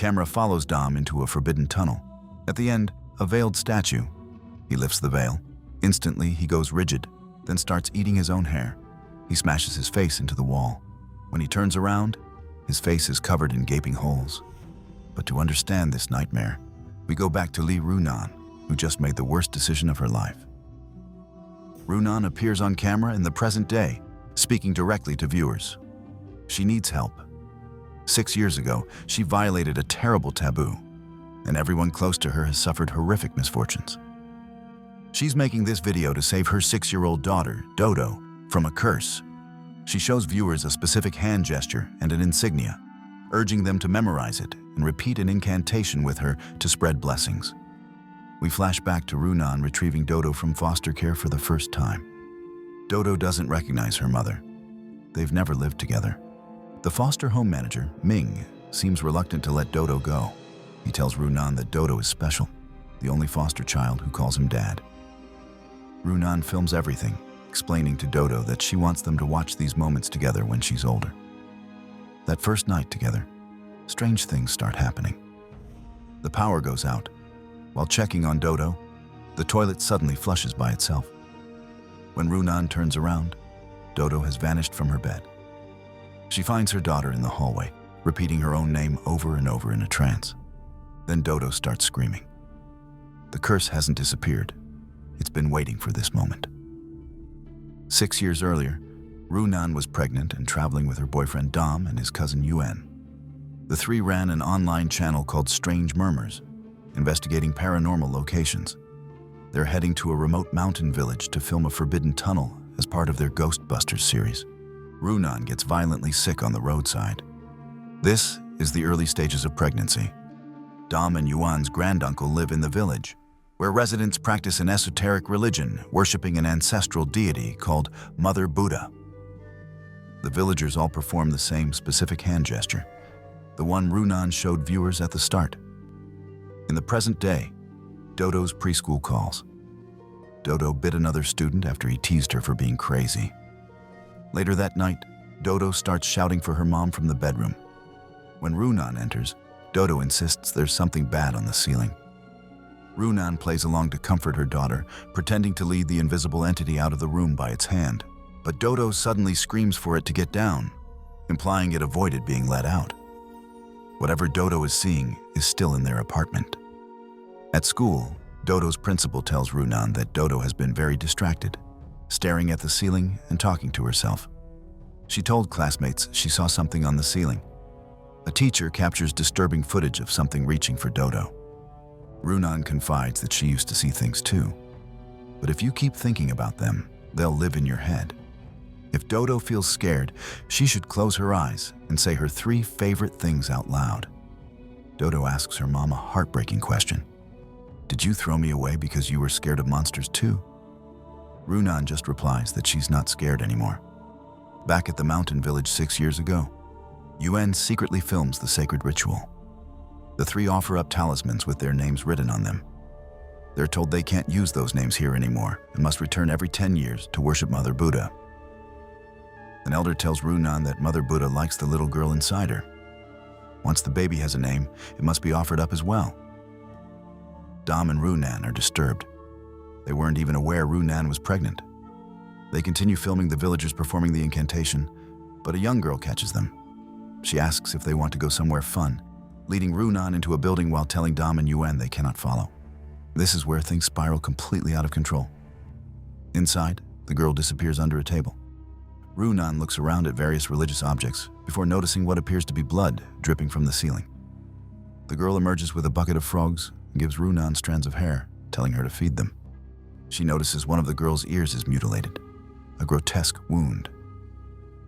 camera follows Dom into a forbidden tunnel. At the end, a veiled statue. He lifts the veil. Instantly, he goes rigid, then starts eating his own hair. He smashes his face into the wall. When he turns around, his face is covered in gaping holes. But to understand this nightmare, we go back to Lee Runan, who just made the worst decision of her life. Runan appears on camera in the present day, speaking directly to viewers. She needs help. 6 years ago, she violated a terrible taboo, and everyone close to her has suffered horrific misfortunes. She's making this video to save her 6-year-old daughter, Dodo, from a curse. She shows viewers a specific hand gesture and an insignia, urging them to memorize it and repeat an incantation with her to spread blessings. We flash back to Runan retrieving Dodo from foster care for the first time. Dodo doesn't recognize her mother. They've never lived together. The foster home manager, Ming, seems reluctant to let Dodo go. He tells Runan that Dodo is special, the only foster child who calls him dad. Runan films everything, explaining to Dodo that she wants them to watch these moments together when she's older. That first night together, strange things start happening. The power goes out. While checking on Dodo, the toilet suddenly flushes by itself. When Runan turns around, Dodo has vanished from her bed. She finds her daughter in the hallway, repeating her own name over and over in a trance. Then Dodo starts screaming. The curse hasn't disappeared. It's been waiting for this moment. 6 years earlier, Runan was pregnant and traveling with her boyfriend Dom and his cousin Yuan. The three ran an online channel called Strange Murmurs, investigating paranormal locations. They're heading to a remote mountain village to film a forbidden tunnel as part of their Ghostbusters series. Runan gets violently sick on the roadside. This is the early stages of pregnancy. Dom and Yuan's granduncle live in the village, where residents practice an esoteric religion worshiping an ancestral deity called Mother Buddha. The villagers all perform the same specific hand gesture, the one Runan showed viewers at the start. In the present day, Dodo's preschool calls. Dodo bit another student after he teased her for being crazy. Later that night, Dodo starts shouting for her mom from the bedroom. When Runan enters, Dodo insists there's something bad on the ceiling. Runan plays along to comfort her daughter, pretending to lead the invisible entity out of the room by its hand. But Dodo suddenly screams for it to get down, implying it avoided being let out. Whatever Dodo is seeing is still in their apartment. At school, Dodo's principal tells Runan that Dodo has been very distracted, staring at the ceiling and talking to herself. She told classmates she saw something on the ceiling. A teacher captures disturbing footage of something reaching for Dodo. Runan confides that she used to see things too. But if you keep thinking about them, they'll live in your head. If Dodo feels scared, she should close her eyes and say her 3 favorite things out loud. Dodo asks her mom a heartbreaking question. Did you throw me away because you were scared of monsters too? Runan just replies that she's not scared anymore. Back at the mountain village 6 years ago, Yuan secretly films the sacred ritual. The 3 offer up talismans with their names written on them. They're told they can't use those names here anymore and must return every 10 years to worship Mother Buddha. An elder tells Runan that Mother Buddha likes the little girl inside her. Once the baby has a name, it must be offered up as well. Dom and Runan are disturbed. They weren't even aware Runan was pregnant. They continue filming the villagers performing the incantation, but a young girl catches them. She asks if they want to go somewhere fun, leading Runan into a building while telling Dom and Yuan they cannot follow. This is where things spiral completely out of control. Inside, the girl disappears under a table. Runan looks around at various religious objects before noticing what appears to be blood dripping from the ceiling. The girl emerges with a bucket of frogs and gives Runan strands of hair, telling her to feed them. She notices one of the girl's ears is mutilated, a grotesque wound.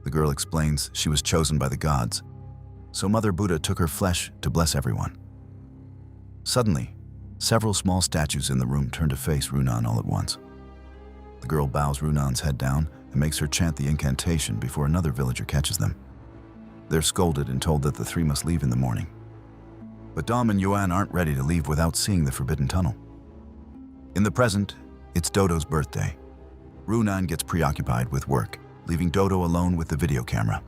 The girl explains she was chosen by the gods, so Mother Buddha took her flesh to bless everyone. Suddenly, several small statues in the room turn to face Runan all at once. The girl bows Runan's head down and makes her chant the incantation before another villager catches them. They're scolded and told that the 3 must leave in the morning. But Dom and Yuan aren't ready to leave without seeing the forbidden tunnel. In the present, it's Dodo's birthday. Runan gets preoccupied with work, leaving Dodo alone with the video camera.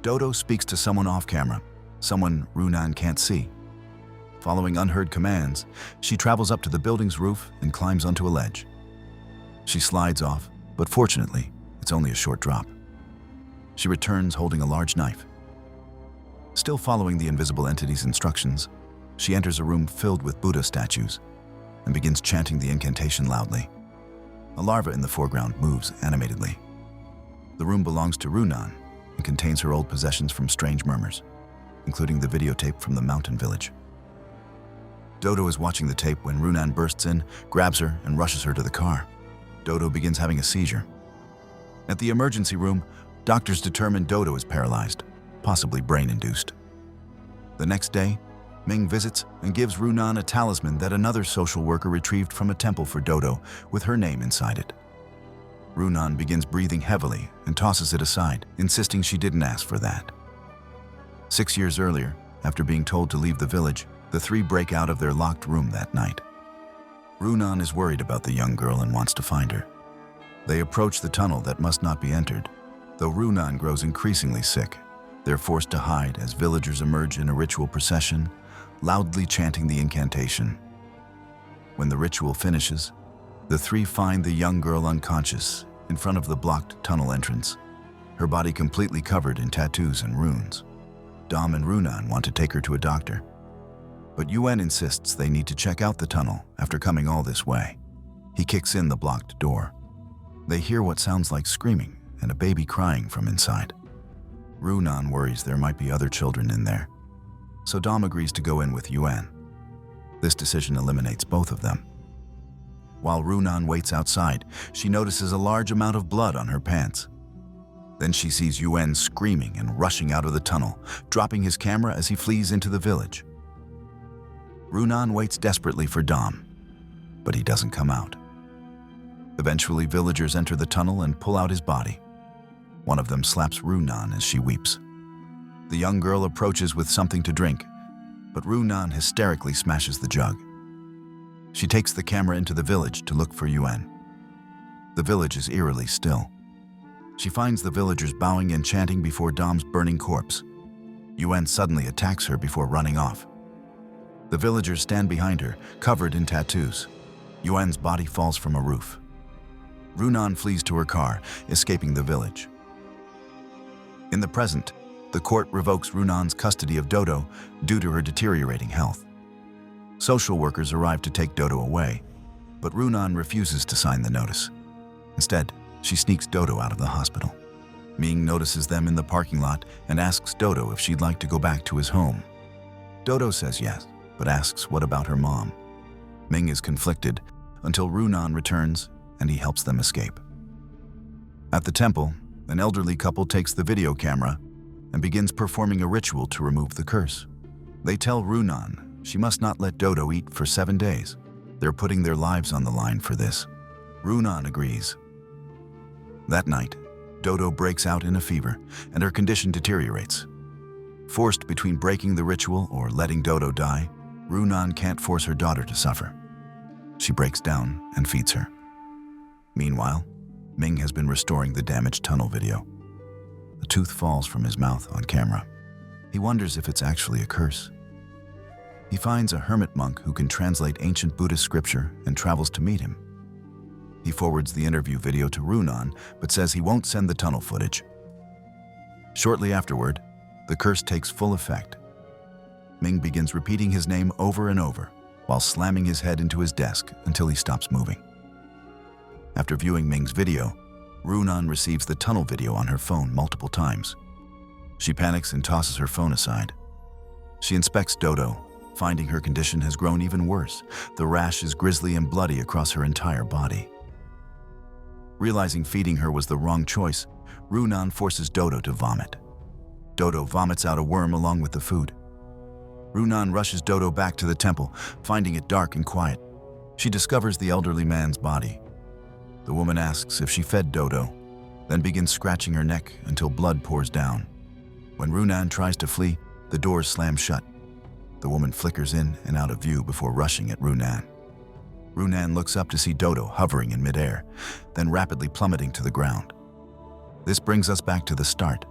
Dodo speaks to someone off camera, someone Runan can't see, Following unheard commands, she travels up to the building's roof and climbs onto a ledge. She slides off, but fortunately, it's only a short drop. She returns holding a large knife. Still following the invisible entity's instructions, she enters a room filled with Buddha statues and begins chanting the incantation loudly. A larva in the foreground moves animatedly. The room belongs to Runan and contains her old possessions from strange murmurs, including the videotape from the mountain village. Dodo is watching the tape when Runan bursts in, grabs her, and rushes her to the car. Dodo begins having a seizure. At the emergency room, doctors determine Dodo is paralyzed, possibly brain-induced. The next day, Ming visits and gives Runan a talisman that another social worker retrieved from a temple for Dodo with her name inside it. Runan begins breathing heavily and tosses it aside, insisting she didn't ask for that. 6 years earlier, after being told to leave the village, the three break out of their locked room that night. Runan is worried about the young girl and wants to find her. They approach the tunnel that must not be entered. Though Runan grows increasingly sick, they're forced to hide as villagers emerge in a ritual procession, loudly chanting the incantation. When the ritual finishes, the three find the young girl unconscious in front of the blocked tunnel entrance, her body completely covered in tattoos and runes. Dom and Runan want to take her to a doctor, but Yuan insists they need to check out the tunnel after coming all this way. He kicks in the blocked door. They hear what sounds like screaming and a baby crying from inside. Runan worries there might be other children in there, so Dom agrees to go in with Yuan. This decision eliminates both of them. While Runan waits outside, she notices a large amount of blood on her pants. Then she sees Yuan screaming and rushing out of the tunnel, dropping his camera as he flees into the village. Runan waits desperately for Dom, but he doesn't come out. Eventually, villagers enter the tunnel and pull out his body. One of them slaps Runan as she weeps. The young girl approaches with something to drink, but Runan hysterically smashes the jug. She takes the camera into the village to look for Yuan. The village is eerily still. She finds the villagers bowing and chanting before Dom's burning corpse. Yuan suddenly attacks her before running off. The villagers stand behind her, covered in tattoos. Yuan's body falls from a roof. Runan flees to her car, escaping the village. In the present, the court revokes Runan's custody of Dodo due to her deteriorating health. Social workers arrive to take Dodo away, but Runan refuses to sign the notice. Instead, she sneaks Dodo out of the hospital. Ming notices them in the parking lot and asks Dodo if she'd like to go back to his home. Dodo says yes, but asks what about her mom. Ming is conflicted until Runan returns and he helps them escape. At the temple, an elderly couple takes the video camera and begins performing a ritual to remove the curse. They tell Runan she must not let Dodo eat for 7 days. They're putting their lives on the line for this. Runan agrees. That night, Dodo breaks out in a fever and her condition deteriorates. Forced between breaking the ritual or letting Dodo die, Runan can't force her daughter to suffer. She breaks down and feeds her. Meanwhile, Ming has been restoring the damaged tunnel video. A tooth falls from his mouth on camera. He wonders if it's actually a curse. He finds a hermit monk who can translate ancient Buddhist scripture and travels to meet him. He forwards the interview video to Runan, but says he won't send the tunnel footage. Shortly afterward, the curse takes full effect. Ming begins repeating his name over and over, while slamming his head into his desk until he stops moving. After viewing Ming's video, Runan receives the tunnel video on her phone multiple times. She panics and tosses her phone aside. She inspects Dodo, finding her condition has grown even worse. The rash is grisly and bloody across her entire body. Realizing feeding her was the wrong choice, Runan forces Dodo to vomit. Dodo vomits out a worm along with the food. Runan rushes Dodo back to the temple, finding it dark and quiet. She discovers the elderly man's body. The woman asks if she fed Dodo, then begins scratching her neck until blood pours down. When Runan tries to flee, the doors slam shut. The woman flickers in and out of view before rushing at Runan. Runan looks up to see Dodo hovering in midair, then rapidly plummeting to the ground. This brings us back to the start,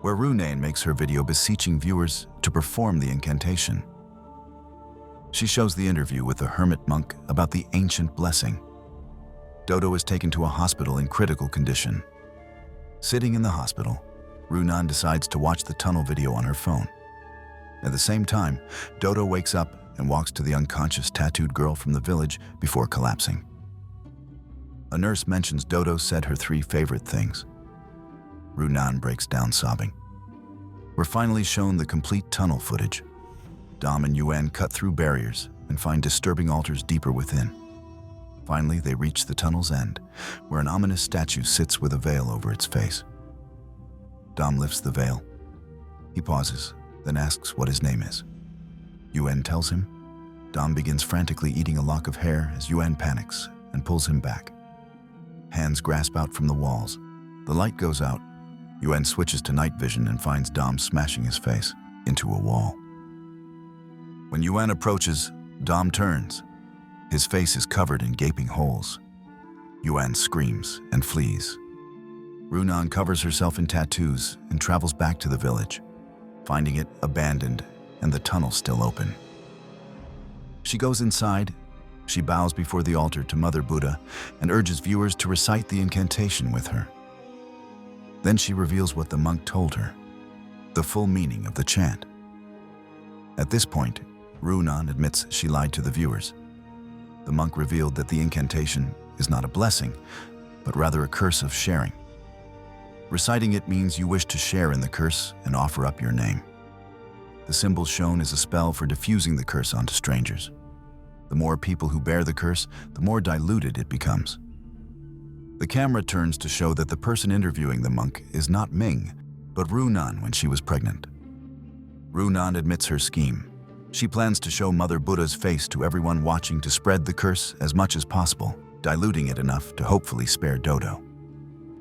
where Runan makes her video beseeching viewers to perform the incantation. She shows the interview with the hermit monk about the ancient blessing. Dodo is taken to a hospital in critical condition. Sitting in the hospital, Runan decides to watch the tunnel video on her phone. At the same time, Dodo wakes up and walks to the unconscious tattooed girl from the village before collapsing. A nurse mentions Dodo said her 3 favorite things. Runan breaks down sobbing. We're finally shown the complete tunnel footage. Dom and Yuan cut through barriers and find disturbing altars deeper within. Finally, they reach the tunnel's end, where an ominous statue sits with a veil over its face. Dom lifts the veil. He pauses, then asks what his name is. Yuan tells him. Dom begins frantically eating a lock of hair as Yuan panics and pulls him back. Hands grasp out from the walls. The light goes out. Yuan switches to night vision and finds Dom smashing his face into a wall. When Yuan approaches, Dom turns. His face is covered in gaping holes. Yuan screams and flees. Runan covers herself in tattoos and travels back to the village, finding it abandoned and the tunnel still open. She goes inside. She bows before the altar to Mother Buddha and urges viewers to recite the incantation with her. Then she reveals what the monk told her, the full meaning of the chant. At this point, Runan admits she lied to the viewers. The monk revealed that the incantation is not a blessing, but rather a curse of sharing. Reciting it means you wish to share in the curse and offer up your name. The symbol shown is a spell for diffusing the curse onto strangers. The more people who bear the curse, the more diluted it becomes. The camera turns to show that the person interviewing the monk is not Ming, but Runan when she was pregnant. Runan admits her scheme. She plans to show Mother Buddha's face to everyone watching to spread the curse as much as possible, diluting it enough to hopefully spare Dodo.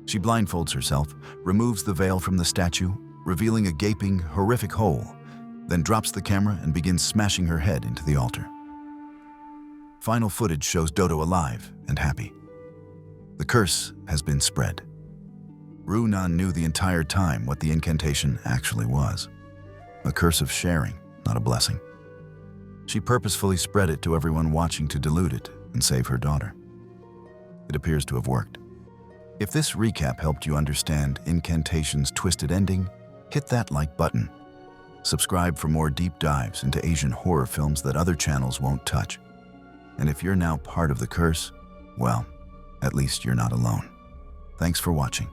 She blindfolds herself, removes the veil from the statue, revealing a gaping, horrific hole, then drops the camera and begins smashing her head into the altar. Final footage shows Dodo alive and happy. The curse has been spread. Runan knew the entire time what the incantation actually was. A curse of sharing, not a blessing. She purposefully spread it to everyone watching to dilute it and save her daughter. It appears to have worked. If this recap helped you understand Incantation's twisted ending, hit that like button. Subscribe for more deep dives into Asian horror films that other channels won't touch. And if you're now part of the curse, well, at least you're not alone. Thanks for watching.